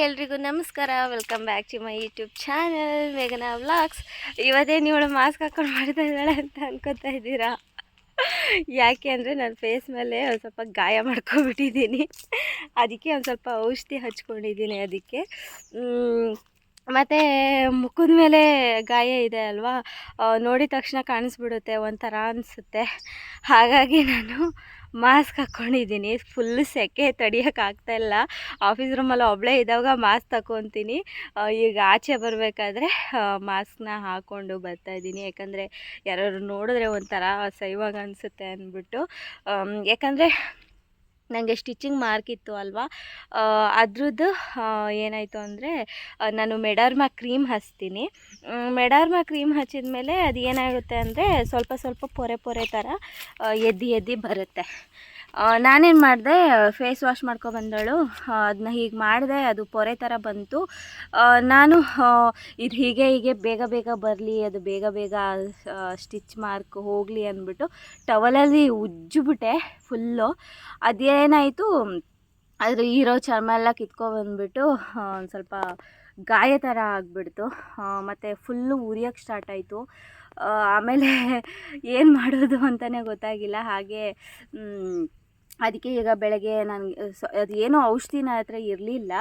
ಎಲ್ರಿಗೂ ನಮಸ್ಕಾರ. Welcome back to my YouTube channel ಮೇಘನಾ ವ್ಲಾಗ್ಸ್. ಇವತ್ತೇನು ಇವಳು ಮಾಸ್ಕ್ ಹಾಕೊಂಡು ಮಾಡ್ತಾ ಇದ್ದಾಳೆ ಅಂತ ಅನ್ಕೋತಾ ಇದ್ದೀರಾ? ಯಾಕೆ ಅಂದರೆ ನನ್ನ ಫೇಸ್ ಮೇಲೆ ಒಂದು ಸ್ವಲ್ಪ ಗಾಯ ಮಾಡ್ಕೊಬಿಟ್ಟಿದ್ದೀನಿ. ಅದಕ್ಕೆ ಒಂದು ಸ್ವಲ್ಪ ಔಷಧಿ ಹಚ್ಕೊಂಡಿದ್ದೀನಿ. ಅದಕ್ಕೆ ಮತ್ತು ಮುಖದ ಮೇಲೆ ಗಾಯ ಇದೆ ಅಲ್ವಾ, ನೋಡಿದ ತಕ್ಷಣ ಕಾಣಿಸ್ಬಿಡುತ್ತೆ, ಒಂಥರ ಅನಿಸುತ್ತೆ. ಹಾಗಾಗಿ ನಾನು ಮಾಸ್ಕ್ ಹಾಕ್ಕೊಂಡಿದ್ದೀನಿ. ಫುಲ್ ಸೆಕೆ ತಡಿಯೋಕ್ಕಾಗ್ತಾಯಿಲ್ಲ. ಆಫೀಸ್ ರೂಮಲ್ಲಿ ಒಬ್ಬಳೇ ಇದ್ದಾಗ ಮಾಸ್ಕ್ ತಗೊತೀನಿ. ಈಗ ಆಚೆ ಬರಬೇಕಾದ್ರೆ ಮಾಸ್ಕ್ನ ಹಾಕ್ಕೊಂಡು ಬರ್ತಾಯಿದ್ದೀನಿ. ಯಾಕಂದರೆ ಯಾರು ನೋಡಿದ್ರೆ ಒಂಥರ ಅಸಹ್ಯವಾಗಿ ಅನಿಸುತ್ತೆ ಅಂದ್ಬಿಟ್ಟು. ಯಾಕಂದರೆ ನನಗೆ ಸ್ಟಿಚಿಂಗ್ ಮಾರ್ಕ್ ಇತ್ತು ಅಲ್ವಾ, ಅದ್ರದ್ದು ಏನಾಯಿತು ಅಂದರೆ ನಾನು ಮೆಡರ್ಮಾ ಕ್ರೀಮ್ ಹಚ್ತೀನಿ. ಮೆಡರ್ಮಾ ಕ್ರೀಮ್ ಹಚ್ಚಿದ ಮೇಲೆ ಅದು ಏನಾಗುತ್ತೆ ಅಂದರೆ ಸ್ವಲ್ಪ ಪೊರೆ ಪೊರೆ ಥರ ಎದ್ದು ಬರುತ್ತೆ. ನಾನೇನು ಮಾಡಿದೆ, ಫೇಸ್ ವಾಶ್ ಮಾಡ್ಕೊಬಂದಳು, ಅದನ್ನ ಹೀಗೆ ಮಾಡಿದೆ, ಅದು ಪೊರೆ ಥರ ಬಂತು. ನಾನು ಇದು ಹೀಗೆ ಬೇಗ ಬರಲಿ, ಅದು ಬೇಗ ಸ್ಟಿಚ್ ಮಾರ್ಕ್ ಹೋಗಲಿ ಅಂದ್ಬಿಟ್ಟು ಟವಲಲ್ಲಿ ಉಜ್ಜಿಬಿಟ್ಟೆ ಫುಲ್ಲು. ಅದೇನಾಯಿತು, ಅದ್ರ ಇರೋ ಚರ್ಮ ಎಲ್ಲ ಕಿತ್ಕೊಬಂದ್ಬಿಟ್ಟು ಒಂದು ಸ್ವಲ್ಪ ಗಾಯ ಥರ ಆಗಿಬಿಡ್ತು. ಮತ್ತು ಫುಲ್ಲು ಉರಿಯೋಕ್ಕೆ ಸ್ಟಾರ್ಟ್ ಆಯಿತು. ಆಮೇಲೆ ಏನು ಮಾಡೋದು ಅಂತಲೇ ಗೊತ್ತಾಗಿಲ್ಲ. ಹಾಗೆ ಅದಕ್ಕೆ ಈಗ ಬೆಳಗ್ಗೆ ನನಗೆ ಅದು ಏನೋ ಔಷಧಿ ನನ್ನ ಹತ್ರ ಇರಲಿಲ್ಲ.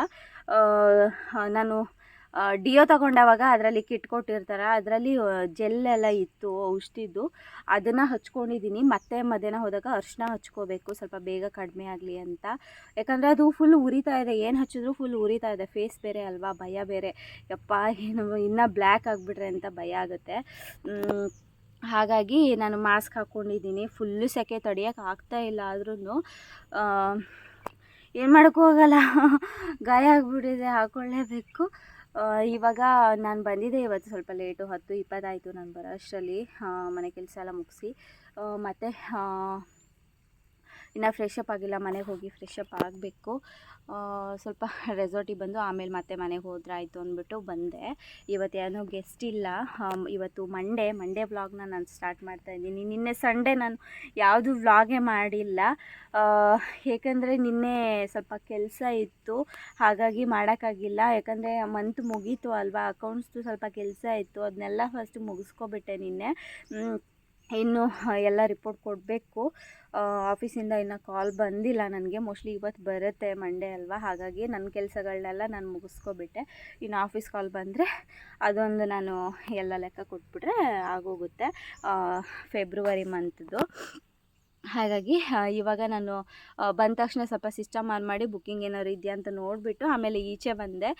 ನಾನು ಡಿಯೋ ತಗೊಂಡಾಗ ಅದರಲ್ಲಿ ಕಿಟ್ ಕೊಟ್ಟಿರ್ತಾರೆ, ಅದರಲ್ಲಿ ಜೆಲ್ಲೆಲ್ಲ ಇತ್ತು ಔಷಧಿದು. ಅದನ್ನು ಹಚ್ಕೊಂಡಿದ್ದೀನಿ. ಮತ್ತೆ ಮಧ್ಯಾಹ್ನ ಹೋದಾಗ ಅರಿಶಿನ ಹಚ್ಕೋಬೇಕು, ಸ್ವಲ್ಪ ಬೇಗ ಕಡಿಮೆ ಆಗಲಿ ಅಂತ. ಯಾಕಂದರೆ ಅದು ಫುಲ್ ಉರಿತಾ ಇದೆ, ಏನು ಹಚ್ಚಿದ್ರು ಫುಲ್ ಉರಿತಾ ಇದೆ. ಫೇಸ್ ಬೇರೆ ಅಲ್ವಾ, ಭಯ ಬೇರೆ, ಯಪ್ಪ ಏನು ಇನ್ನೂ ಬ್ಲ್ಯಾಕ್ ಆಗಿಬಿಟ್ರೆ ಅಂತ ಭಯ ಆಗುತ್ತೆ. ಹಾಗಾಗಿ ನಾನು ಮಾಸ್ಕ್ ಹಾಕ್ಕೊಂಡಿದ್ದೀನಿ. ಫುಲ್ಲು ಸೆಕೆ ತಡೆಯೋಕ್ಕೆ ಆಗ್ತಾಯಿಲ್ಲ. ಆದ್ರೂ ಏನು ಮಾಡೋಕ್ಕೂ ಹೋಗಲ್ಲ, ಗಾಯ ಆಗಿಬಿಟ್ಟಿದೆ, ಹಾಕ್ಕೊಳ್ಳೇಬೇಕು. ಇವಾಗ ನಾನು ಬಂದಿದ್ದೆ ಇವತ್ತು ಸ್ವಲ್ಪ ಲೇಟು, 10:20 ಆಯಿತು ನಾನು ಬರೋ ಅಷ್ಟರಲ್ಲಿ. ಮನೆ ಕೆಲಸ ಎಲ್ಲ ಮುಗಿಸಿ ಮತ್ತು ಇನ್ನು ಫ್ರೆಶಪ್ ಆಗಿಲ್ಲ, ಮನೆಗೆ ಹೋಗಿ ಫ್ರೆಶಪ್ ಆಗಬೇಕು. ಸ್ವಲ್ಪ ರೆಸಾರ್ಟಿಗೆ ಬಂದು ಆಮೇಲೆ ಮತ್ತೆ ಮನೆಗೆ ಹೋದ್ರೆ ಆಯಿತು ಅಂದ್ಬಿಟ್ಟು ಬಂದೆ. ಇವತ್ತು ಏನೋ ಗೆಸ್ಟ್ ಇಲ್ಲ. ಇವತ್ತು ಮಂಡೇ ವ್ಲಾಗ್ನ ನಾನು ಸ್ಟಾರ್ಟ್ ಮಾಡ್ತಾಯಿದ್ದೀನಿ. ನಿನ್ನೆ ಸಂಡೇ ನಾನು ಯಾವುದು ವ್ಲಾಗೇ ಮಾಡಿಲ್ಲ, ಏಕೆಂದರೆ ನಿನ್ನೆ ಸ್ವಲ್ಪ ಕೆಲಸ ಇತ್ತು, ಹಾಗಾಗಿ ಮಾಡೋಕ್ಕಾಗಿಲ್ಲ. ಯಾಕಂದರೆ ಮಂತ್ ಮುಗೀತು ಅಲ್ವಾ, ಅಕೌಂಟ್ಸ್ದು ಸ್ವಲ್ಪ ಕೆಲಸ ಇತ್ತು, ಅದನ್ನೆಲ್ಲ ಫಸ್ಟ್ ಮುಗಿಸ್ಕೊಬಿಟ್ಟೆ ನಿನ್ನೆ. ಇನ್ನು ಎಲ್ಲ ರಿಪೋರ್ಟ್ ಕೊಡಬೇಕು. ಆಫೀಸಿಂದ ಇನ್ನೂ ಕಾಲ್ ಬಂದಿಲ್ಲ ನನಗೆ. ಮೋಸ್ಟ್ಲಿ ಇವತ್ತು ಬರುತ್ತೆ, ಮಂಡೇ ಅಲ್ವಾ, ಹಾಗಾಗಿ ನನ್ನ ಕೆಲಸಗಳನ್ನೆಲ್ಲ ನಾನು ಮುಗಿಸ್ಕೊಬಿಟ್ಟೆ. ಇನ್ನು ಆಫೀಸ್ ಕಾಲ್ ಬಂದರೆ ಅದೊಂದು ನಾನು ಎಲ್ಲ ಲೆಕ್ಕ ಕೊಟ್ಬಿಟ್ರೆ ಆಗೋಗುತ್ತೆ, ಫೆಬ್ರವರಿ ಮಂತ್ದು. ಹಾಗಾಗಿ ಇವಾಗ ನಾನು ಬಂದ ತಕ್ಷಣ ಸ್ವಲ್ಪ ಸಿಸ್ಟಮ್ ಆನ್ ಮಾಡಿ ಬುಕ್ಕಿಂಗ್ ಏನಾದ್ರು ಇದೆಯಾ ಅಂತ ನೋಡಿಬಿಟ್ಟು ಆಮೇಲೆ ಈಚೆ ಬಂದೆ.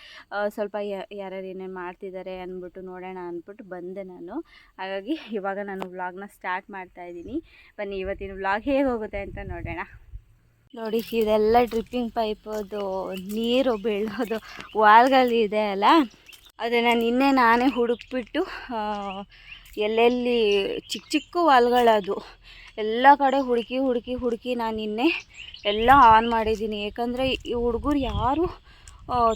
ಸ್ವಲ್ಪ ಯಾರ್ಯಾರು ಏನೇನು ಮಾಡ್ತಿದ್ದಾರೆ ಅಂದ್ಬಿಟ್ಟು ನೋಡೋಣ ಅಂದ್ಬಿಟ್ಟು ಬಂದೆ ನಾನು. ಹಾಗಾಗಿ ಇವಾಗ ನಾನು ವ್ಲಾಗ್ನ ಸ್ಟಾರ್ಟ್ ಮಾಡ್ತಾಯಿದ್ದೀನಿ. ಬನ್ನಿ ಇವತ್ತಿನ ವ್ಲಾಗ್ ಹೇಗೆ ಹೋಗುತ್ತೆ ಅಂತ ನೋಡೋಣ. ನೋಡಿ, ಇದೆಲ್ಲ ಡ್ರಿಪ್ಪಿಂಗ್ ಪೈಪದು ನೀರು ಬೀಳೋದು ವಾಲ್ಗಳಿದೆ ಅಲ್ಲ, ಅದನ್ನು ನಿನ್ನೆ ನಾನೇ ಹುಡುಕ್ಬಿಟ್ಟು ಎಲ್ಲೆಲ್ಲಿ ಚಿಕ್ಕ ವಾಲ್ಗಳದು ಎಲ್ಲ ಕಡೆ ಹುಡುಕಿ ನಾನು ನಿನ್ನೆ ಎಲ್ಲ ಆನ್ ಮಾಡಿದ್ದೀನಿ. ಏಕೆಂದರೆ ಈ ಹುಡುಗರು ಯಾರು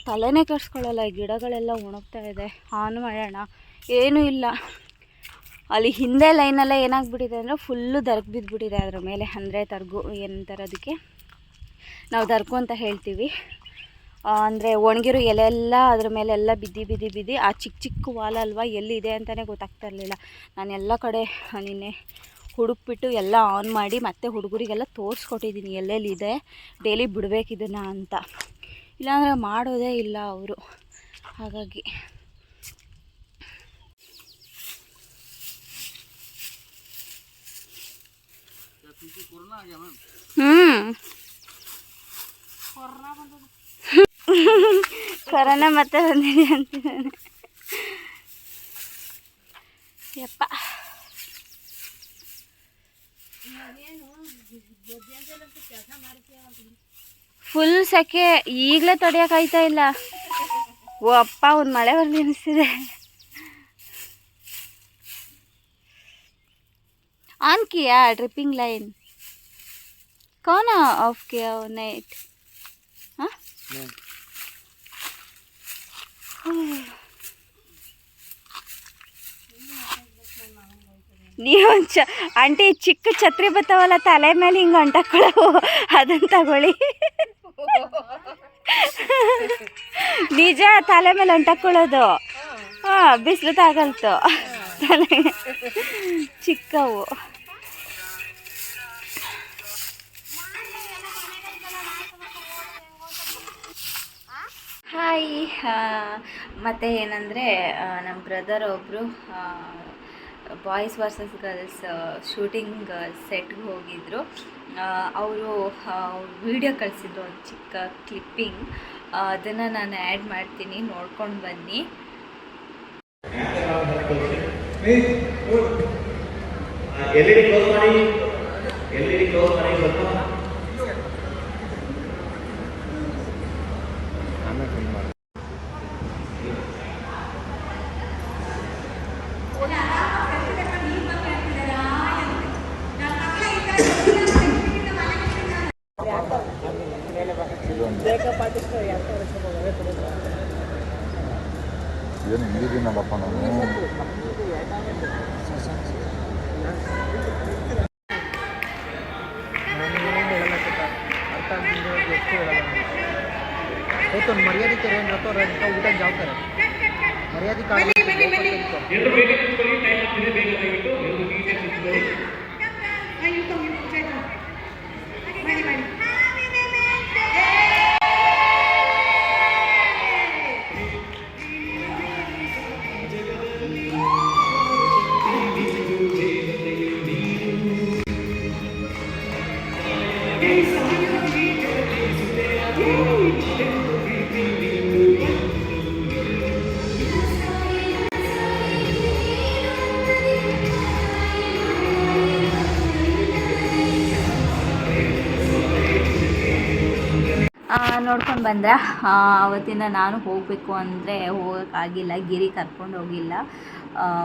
ತಲೆನೇ ಕೆಡಿಸ್ಕೊಳ್ಳಲ್ಲ. ಗಿಡಗಳೆಲ್ಲ ಒಣಗ್ತಾ ಇದೆ, ಆನ್ ಮಾಡೋಣ ಏನೂ ಇಲ್ಲ. ಅಲ್ಲಿ ಹಿಂದೆ ಲೈನೆಲ್ಲ ಏನಾಗ್ಬಿಟ್ಟಿದೆ ಅಂದರೆ ಫುಲ್ಲು ದರ್ಗ್ ಬಿದ್ದುಬಿಟ್ಟಿದೆ ಅದ್ರ ಮೇಲೆ. ಅಂದರೆ ತರ್ಗು ಏನಂತಾರೆ ಅದಕ್ಕೆ, ನಾವು ದರ್ಗು ಅಂತ ಹೇಳ್ತೀವಿ. ಅಂದರೆ ಒಣಗಿರೋ ಎಲೆಲ್ಲ ಅದ್ರ ಮೇಲೆಲ್ಲ ಬಿದ್ದು ಆ ಚಿಕ್ಕ ವಾಲ್ ಅಲ್ವಾ, ಎಲ್ಲಿದೆ ಅಂತಲೇ ಗೊತ್ತಾಗ್ತಾ ಇರಲಿಲ್ಲ. ನಾನು ಎಲ್ಲ ಕಡೆ ನಿನ್ನೆ ಹುಡುಕ್ಬಿಟ್ಟು ಎಲ್ಲ ಆನ್ ಮಾಡಿ ಮತ್ತೆ ಹುಡುಗರಿಗೆಲ್ಲ ತೋರಿಸ್ಕೊಟ್ಟಿದ್ದೀನಿ ಎಲ್ಲೆಲ್ಲಿದೆ, ಡೈಲಿ ಬಿಡಬೇಕು ಇದನ್ನು ಅಂತ. ಇಲ್ಲಾಂದರೆ ಮಾಡೋದೇ ಇಲ್ಲ ಅವರು. ಹಾಗಾಗಿ ಕೊರೋನಾ ಮತ್ತೆ ಬಂದಿದೆ ಅಂತಿದ್ದಾನೆ ಯಪ್ಪ. ಫುಲ್ ಸೆಕೆ, ಈಗಲೇ ತಡೆಯೋಕ್ಕಾಯ್ತಾ ಇಲ್ಲ. ಓ ಅಪ್ಪ, ಒಂದು ಮಳೆ ಬರಲಿ ಅನಿಸ್ತಿದೆ. ಆನ್ ಕಿಯಾ ಡ್ರಿಪ್ಪಿಂಗ್ ಲೈನ್ कौन ऑफ किया वो नेट? हाँ ನೀವು ಆಂಟಿ ಚಿಕ್ಕ ಛತ್ರಿ ಬರ್ತಾವಲ್ಲ ತಲೆ ಮೇಲೆ ಹಿಂಗೆ ಅಂಟಾಕೊಳ್ಳೋ, ಅದನ್ನು ತಗೊಳ್ಳಿ. ನಿಜ ತಲೆ ಮೇಲೆ ಅಂಟಕೊಳ್ಳೋದು. ಹಾಂ, ಬಿಸಿಲು ತಾಗಲ್ತು ತಲೆ ಚಿಕ್ಕವು. ಹಾಯ್. ಮತ್ತು ಏನಂದರೆ ನಮ್ಮ ಬ್ರದರ್ ಒಬ್ಬರು ಬಾಯ್ಸ್ ವರ್ಸಸ್ ಗರ್ಲ್ಸ್ ಶೂಟಿಂಗ್ ಸೆಟ್ಗೆ ಹೋಗಿದ್ದರು. ಅವರು ವಿಡಿಯೋ ಕಳಿಸಿದ್ರು, ಒಂದು ಚಿಕ್ಕ ಕ್ಲಿಪ್ಪಿಂಗ್. ಅದನ್ನು ನಾನು ಆ್ಯಡ್ ಮಾಡ್ತೀನಿ, ನೋಡ್ಕೊಂಡು ಬನ್ನಿ. ಏನು ಹಿಂದಿದ್ದೀನಲ್ಲಪ್ಪ ನಾನು. मर्यादा करें तो ऊटा जाओ करें मर्यादा काढली ನೋಡ್ಕೊಂಡು ಬಂದರೆ ಅವತ್ತಿಂದ ನಾನು ಹೋಗಬೇಕು ಅಂದರೆ ಹೋಗೋಕ್ಕಾಗಿಲ್ಲ, ಗಿರಿ ಕರ್ಕೊಂಡು ಹೋಗಿಲ್ಲ,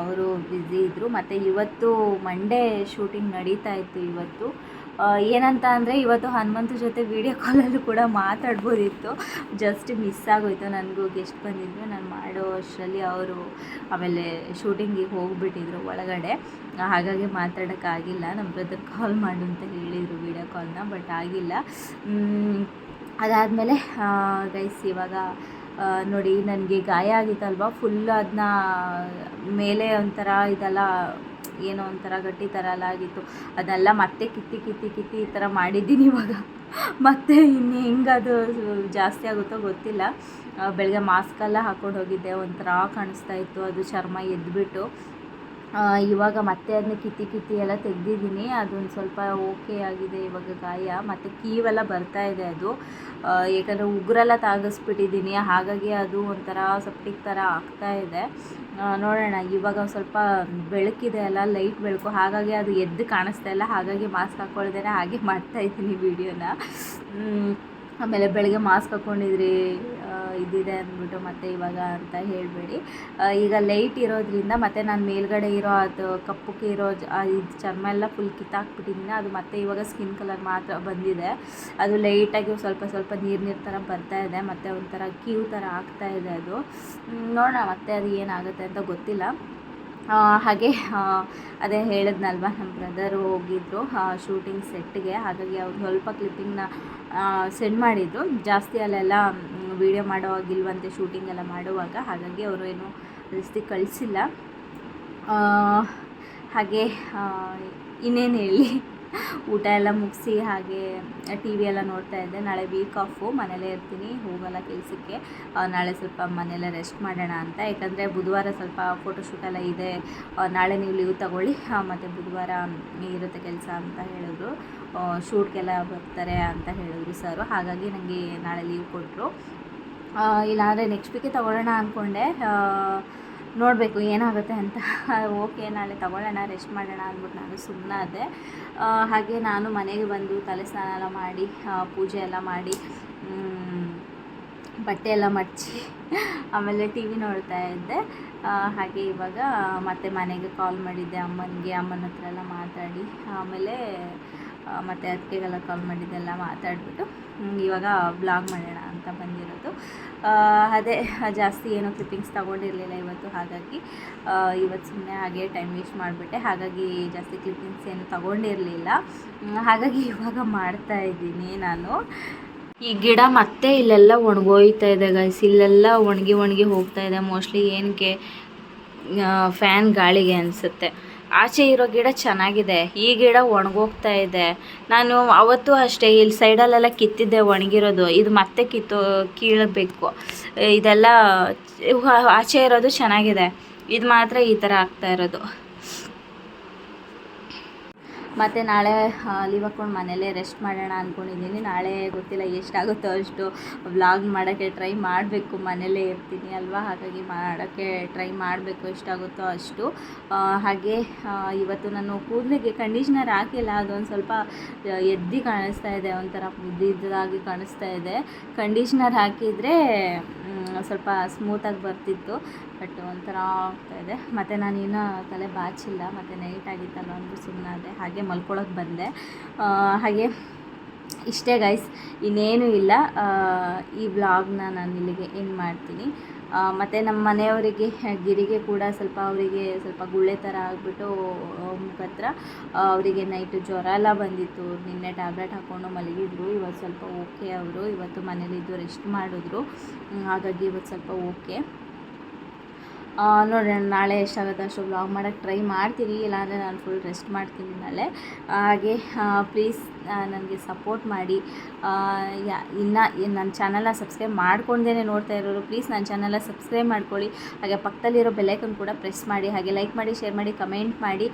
ಅವರು ಬ್ಯುಸಿ ಇದ್ದರು. ಮತ್ತು ಇವತ್ತು ಮಂಡೇ ಶೂಟಿಂಗ್ ನಡೀತಾ ಇತ್ತು. ಇವತ್ತು ಏನಂತ ಅಂದರೆ ಇವತ್ತು ಹನುಮಂತು ಜೊತೆ ವೀಡಿಯೋ ಕಾಲಲ್ಲೂ ಕೂಡ ಮಾತಾಡ್ಬೋದಿತ್ತು, ಜಸ್ಟ್ ಮಿಸ್ ಆಗೋಯ್ತು. ನನಗೂ ಗೆಸ್ಟ್ ಬಂದಿದ್ದರು, ನಾನು ಮಾಡೋ ಅಷ್ಟರಲ್ಲಿ ಅವರು ಆಮೇಲೆ ಶೂಟಿಂಗಿಗೆ ಹೋಗಿಬಿಟ್ಟಿದ್ರು ಒಳಗಡೆ, ಹಾಗಾಗಿ ಮಾತಾಡೋಕ್ಕಾಗಿಲ್ಲ. ನಮ್ಮ ಬ್ರದರ್ ಕಾಲ್ ಮಾಡು ಅಂತ ಹೇಳಿದರು ವೀಡಿಯೋ ಕಾಲ್ನ, ಬಟ್ ಆಗಿಲ್ಲ. ಅದಾದಮೇಲೆ ಗೈಸ್ ಇವಾಗ ನೋಡಿ, ನನಗೆ ಗಾಯ ಆಗಿತ್ತಲ್ವ, ಫುಲ್ ಅದನ್ನ ಮೇಲೆ ಒಂಥರ ಇದೆಲ್ಲ ಏನೋ ಒಂಥರ ಗಟ್ಟಿ ಥರ ಎಲ್ಲ ಆಗಿತ್ತು. ಅದನ್ನೆಲ್ಲ ಮತ್ತೆ ಕಿತ್ತಿ ಈ ಥರ ಮಾಡಿದ್ದೀನಿ. ಇವಾಗ ಮತ್ತೆ ಇನ್ನು ಹೆಂಗದು ಜಾಸ್ತಿ ಆಗುತ್ತೋ ಗೊತ್ತಿಲ್ಲ. ಬೆಳಗ್ಗೆ ಮಾಸ್ಕೆಲ್ಲ ಹಾಕ್ಕೊಂಡು ಹೋಗಿದ್ದೆ, ಒಂಥರ ಕಾಣಿಸ್ತಾ ಇತ್ತು, ಅದು ಚರ್ಮ ಎದ್ದುಬಿಟ್ಟು. ಇವಾಗ ಮತ್ತೆ ಅದನ್ನ ಕಿತ್ತಿ ಎಲ್ಲ ತೆಗೆದಿದ್ದೀನಿ. ಅದೊಂದು ಸ್ವಲ್ಪ ಓಕೆ ಆಗಿದೆ ಇವಾಗ ಗಾಯ. ಮತ್ತು ಕೀವೆಲ್ಲ ಬರ್ತಾಯಿದೆ ಅದು, ಏಕೆಂದರೆ ಉಗುರೆಲ್ಲ ತಾಗಿಸ್ಬಿಟ್ಟಿದ್ದೀನಿ, ಹಾಗಾಗಿ ಅದು ಒಂಥರ ಸಪ್ಟಿಕ್ ಥರ ಆಗ್ತಾಯಿದೆ. ನೋಡೋಣ, ಇವಾಗ ಒಂದು ಸ್ವಲ್ಪ ಬೆಳಕಿದೆ ಅಲ್ಲ, ಲೈಟ್ ಬೆಳಕು, ಹಾಗಾಗಿ ಅದು ಎದ್ದು ಕಾಣಿಸ್ತಾ ಇಲ್ಲ, ಹಾಗಾಗಿ ಮಾಸ್ಕ್ ಹಾಕ್ಕೊಳ್ದೇನೆ ಹಾಗೆ ಮಾಡ್ತಾಯಿದ್ದೀನಿ ವೀಡಿಯೋನ. ಆಮೇಲೆ ಬೆಳಗ್ಗೆ ಮಾಸ್ಕ್ ಹಾಕ್ಕೊಂಡಿದ್ರಿ ಇದಿದೆ ಅಂದ್ಬಿಟ್ಟು ಮತ್ತೆ ಇವಾಗ ಅಂತ ಹೇಳಬೇಡಿ. ಈಗ ಲೈಟ್ ಇರೋದ್ರಿಂದ ಮತ್ತು ನಾನು ಮೇಲ್ಗಡೆ ಇರೋ ಅದು ಕಪ್ಪಕ್ಕೆ ಇರೋ ಇದು ಚರ್ಮ ಎಲ್ಲ ಫುಲ್ ಕಿತ್ತಾಕ್ಬಿಟ್ಟಿದ್ದೀನಿ. ಅದು ಮತ್ತೆ ಇವಾಗ ಸ್ಕಿನ್ ಕಲರ್ ಮಾತ್ರ ಬಂದಿದೆ. ಅದು ಲೈಟಾಗಿ ಸ್ವಲ್ಪ ನೀರು ಥರ ಬರ್ತಾಯಿದೆ, ಮತ್ತು ಒಂಥರ ಕ್ಯೂ ಥರ ಆಗ್ತಾಯಿದೆ. ಅದು ನೋಡೋಣ ಮತ್ತೆ ಅದು ಏನಾಗುತ್ತೆ ಅಂತ ಗೊತ್ತಿಲ್ಲ. ಹಾಗೆ ಅದೇ ಹೇಳಿದ್ನಲ್ವ, ನಮ್ಮ ಬ್ರದರು ಹೋಗಿದ್ದರು ಶೂಟಿಂಗ್ ಸೆಟ್ಗೆ, ಹಾಗಾಗಿ ಅವ್ರು ಸ್ವಲ್ಪ ಕ್ಲಿಪ್ಪಿಂಗ್ನ ಸೆಂಡ್ ಮಾಡಿದರು. ಜಾಸ್ತಿ ಅಲ್ಲೆಲ್ಲ ವೀಡಿಯೋ ಮಾಡೋವಾಗಿಲ್ವಂತೆ ಶೂಟಿಂಗ್ ಎಲ್ಲ ಮಾಡುವಾಗ, ಹಾಗಾಗಿ ಅವರು ಏನು ಜಾಸ್ತಿ ಕಳಿಸಿಲ್ಲ. ಹಾಗೆ ಇನ್ನೇನು ಹೇಳಿ, ಊಟ ಎಲ್ಲ ಮುಗಿಸಿ ಹಾಗೆ ಟಿ ವಿ ಎಲ್ಲ ನೋಡ್ತಾ ಇದ್ದೆ. ನಾಳೆ ವೀಕ್ ಆಫು, ಮನೇಲೇ ಇರ್ತೀನಿ, ಹೋಗಲ್ಲ ಕೆಲಸಕ್ಕೆ. ನಾಳೆ ಸ್ವಲ್ಪ ಮನೆಯಲ್ಲೇ ರೆಸ್ಟ್ ಮಾಡೋಣ ಅಂತ, ಯಾಕಂದರೆ ಬುಧವಾರ ಸ್ವಲ್ಪ ಫೋಟೋಶೂಟೆಲ್ಲ ಇದೆ, ನಾಳೆ ನೀವು ಲೀವ್ ತಗೊಳ್ಳಿ, ಮತ್ತು ಬುಧವಾರ ಇರುತ್ತೆ ಕೆಲಸ ಅಂತ ಹೇಳಿದ್ರು. ಶೂಟ್ಗೆಲ್ಲ ಬರ್ತಾರೆ ಅಂತ ಹೇಳಿದ್ರು ಸರು, ಹಾಗಾಗಿ ನನಗೆ ನಾಳೆ ಲೀವ್ ಕೊಟ್ಟರು. ಇಲ್ಲಾಂದರೆ ನೆಕ್ಸ್ಟ್ ವೀಕೆ ತೊಗೊಳ್ಳೋಣ ಅಂದ್ಕೊಂಡೆ, ನೋಡಬೇಕು ಏನಾಗುತ್ತೆ ಅಂತ. ಓಕೆ ನಾಳೆ ತಗೊಳ್ಳೋಣ, ರೆಸ್ಟ್ ಮಾಡೋಣ ಅಂದ್ಬಿಟ್ಟು ನಾನು ಸುಮ್ಮನಾದೆ. ಹಾಗೆ ನಾನು ಮನೆಗೆ ಬಂದು ತಲೆ ಸ್ನಾನ ಎಲ್ಲ ಮಾಡಿ, ಪೂಜೆ ಎಲ್ಲ ಮಾಡಿ, ಬಟ್ಟೆ ಎಲ್ಲ ಮಡಚಿ ಆಮೇಲೆ ಟಿ ವಿ ನೋಡ್ತಾ ಇದ್ದೆ. ಹಾಗೆ ಇವಾಗ ಮತ್ತೆ ಮನೆಗೆ ಕಾಲ್ ಮಾಡಿದ್ದೆ ಅಮ್ಮನ ಹತ್ರ ಎಲ್ಲ ಮಾತಾಡಿ, ಆಮೇಲೆ ಮತ್ತು ಅದಕ್ಕೆಲ್ಲ ಕಾಲ್ ಮಾಡಿದ್ದೆಲ್ಲ ಮಾತಾಡಿಬಿಟ್ಟು ಇವಾಗ ವ್ಲಾಗ್ ಮಾಡೋಣ ಅಂತ ಬಂದಿರೋದು. ಅದೇ ಜಾಸ್ತಿ ಏನೋ ಕ್ಲಿಪ್ಪಿಂಗ್ಸ್ ತೊಗೊಂಡಿರಲಿಲ್ಲ ಇವತ್ತು, ಹಾಗಾಗಿ ಇವತ್ತು ಸುಮ್ಮನೆ ಹಾಗೆ ಟೈಮ್ ವೇಸ್ಟ್ ಮಾಡಿಬಿಟ್ಟೆ. ಹಾಗಾಗಿ ಜಾಸ್ತಿ ಕ್ಲಿಪ್ಪಿಂಗ್ಸ್ ಏನು ತೊಗೊಂಡಿರಲಿಲ್ಲ, ಹಾಗಾಗಿ ಇವಾಗ ಮಾಡ್ತಾಯಿದ್ದೀನಿ ನಾನು. ಈ ಗಿಡ ಮತ್ತೆ ಇಲ್ಲೆಲ್ಲ ಒಣಗೋಯ್ತಾ ಇದೆ ಗೈಸ್, ಇಲ್ಲೆಲ್ಲ ಒಣಗಿ ಹೋಗ್ತಾ ಇದೆ. ಮೋಸ್ಟ್ಲಿ ಏನಕ್ಕೆ ಫ್ಯಾನ್ ಗಾಳಿಗೆ ಅನಿಸುತ್ತೆ. ಆಚೆ ಇರೋ ಗಿಡ ಚೆನ್ನಾಗಿದೆ, ಈ ಗಿಡ ಒಣಗೋಗ್ತಾ ಇದೆ. ನಾನು ಅವತ್ತು ಅಷ್ಟೇ ಇಲ್ಲಿ ಸೈಡಲ್ಲೆಲ್ಲ ಕಿತ್ತಿದ್ದೆ ಒಣಗಿರೋದು, ಇದು ಮತ್ತೆ ಕೀಳಬೇಕು. ಇದೆಲ್ಲ ಆಚೆ ಇರೋದು ಚೆನ್ನಾಗಿದೆ, ಇದು ಮಾತ್ರ ಈ ಥರ ಆಗ್ತಾ ಇರೋದು. ಮತ್ತು ನಾಳೆ ಲೀವ್ ಹಾಕ್ಕೊಂಡು ಮನೇಲೇ ರೆಸ್ಟ್ ಮಾಡೋಣ ಅಂದ್ಕೊಂಡಿದ್ದೀನಿ. ನಾಳೆ ಗೊತ್ತಿಲ್ಲ ಎಷ್ಟಾಗುತ್ತೋ ಅಷ್ಟು ವ್ಲಾಗ್ ಮಾಡೋಕ್ಕೆ ಟ್ರೈ ಮಾಡಬೇಕು. ಮನೇಲೇ ಇರ್ತೀನಿ ಅಲ್ವಾ, ಹಾಗಾಗಿ ಮಾಡೋಕ್ಕೆ ಟ್ರೈ ಮಾಡಬೇಕು ಎಷ್ಟಾಗುತ್ತೋ ಅಷ್ಟು. ಹಾಗೆ ಇವತ್ತು ನಾನು ಕೂದಲಿಗೆ ಕಂಡೀಷ್ನರ್ ಹಾಕಿಲ್ಲ, ಅದೊಂದು ಸ್ವಲ್ಪ ಎದ್ದು ಕಾಣಿಸ್ತಾ ಇದೆ, ಒಂಥರ ಉದ್ದಿದ್ದಾಗಿ ಕಾಣಿಸ್ತಾ ಇದೆ. ಕಂಡೀಷ್ನರ್ ಹಾಕಿದರೆ ಸ್ವಲ್ಪ ಸ್ಮೂತಾಗಿ ಬರ್ತಿತ್ತು, ಬಟ್ ಒಂಥರ ಆಗ್ತಾಯಿದೆ. ಮತ್ತು ನಾನು ಇನ್ನೂ ತಲೆ ಬಾಚಿಲ್ಲ, ಮತ್ತು ನೈಟ್ ಆಗಿತ್ತಲ್ಲ ಅಂದರೂ ಸುಮ್ಮನಾದೆ, ಹಾಗೆ ಮಲ್ಕೊಳಕ್ಕೆ ಬಂದೆ. ಹಾಗೆ ಇಷ್ಟೇ ಗೈಸ್, ಇನ್ನೇನು ಇಲ್ಲ. ಈ ವ್ಲಾಗ್ನ ನಾನು ಇಲ್ಲಿಗೆ ಎಂಡ್ ಮಾಡ್ತೀನಿ. ಮತ್ತು ನಮ್ಮ ಮನೆಯವರಿಗೆ ಗಿರಿಗೆ ಕೂಡ ಸ್ವಲ್ಪ ಅವರಿಗೆ ಸ್ವಲ್ಪ ಗುಳ್ಳೆ ಥರ ಆಗಿಬಿಟ್ಟು ಮುಖತ್ರ ಅವರಿಗೆ ನೈಟು ಜ್ವರ ಎಲ್ಲ ಬಂದಿತ್ತು. ನಿನ್ನೆ ಟ್ಯಾಬ್ಲೆಟ್ ಹಾಕ್ಕೊಂಡು ಮಲಗಿದ್ರು, ಇವತ್ತು ಸ್ವಲ್ಪ ಓಕೆ ಅವರು. ಇವತ್ತು ಮನೇಲಿದ್ದು ರೆಸ್ಟ್ ಮಾಡಿದ್ರು, ಹಾಗಾಗಿ ಇವತ್ತು ಸ್ವಲ್ಪ ಓಕೆ. ನೋಡೋಣ ನಾಳೆ ಎಷ್ಟಾಗುತ್ತೆ ಅಷ್ಟು ವ್ಲಾಗ್ ಮಾಡೋಕ್ಕೆ ಟ್ರೈ ಮಾಡ್ತೀನಿ, ಇಲ್ಲಾಂದರೆ ನಾನು ಫುಲ್ ರೆಸ್ಟ್ ಮಾಡ್ತೀನಿ ನಾಳೆ. ಹಾಗೆ ಪ್ಲೀಸ್ ನನಗೆ ಸಪೋರ್ಟ್ ಮಾಡಿ. ಇನ್ನು ನನ್ನ ಚಾನಲ್ನ ಸಬ್ಸ್ಕ್ರೈಬ್ ಮಾಡ್ಕೊಂಡೇ ನೋಡ್ತಾ ಇರೋರು ಪ್ಲೀಸ್ ನನ್ನ ಚಾನಲ್ನ ಸಬ್ಸ್ಕ್ರೈಬ್ ಮಾಡ್ಕೊಳ್ಳಿ. ಹಾಗೆ ಪಕ್ಕದಲ್ಲಿರೋ ಬೆಲ್ಲೈಕನ್ ಕೂಡ ಪ್ರೆಸ್ ಮಾಡಿ. ಹಾಗೆ ಲೈಕ್ ಮಾಡಿ, ಶೇರ್ ಮಾಡಿ, ಕಮೆಂಟ್ ಮಾಡಿ.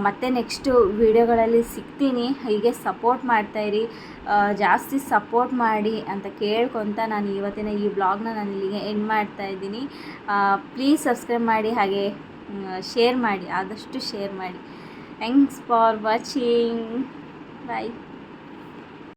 ಮತ್ತೆ ನೆಕ್ಸ್ಟು ವೀಡಿಯೋಗಳಲ್ಲಿ ಸಿಗ್ತೀನಿ. ಹೀಗೆ ಸಪೋರ್ಟ್ ಮಾಡ್ತಾಯಿರಿ, ಜಾಸ್ತಿ ಸಪೋರ್ಟ್ ಮಾಡಿ ಅಂತ ಕೇಳ್ಕೊತ ನಾನು ಇವತ್ತಿನ ಈ ವ್ಲಾಗ್ನ ನಾನು ಇಲ್ಲಿಗೆ ಎಂಡ್ ಮಾಡ್ತಾಯಿದ್ದೀನಿ. ಪ್ಲೀಸ್ ಸಬ್ಸ್ಕ್ರೈಬ್ ಮಾಡಿ, ಹಾಗೆ ಶೇರ್ ಮಾಡಿ, ಆದಷ್ಟು ಶೇರ್ ಮಾಡಿ. Thanks for watching. ಬಾಯ್.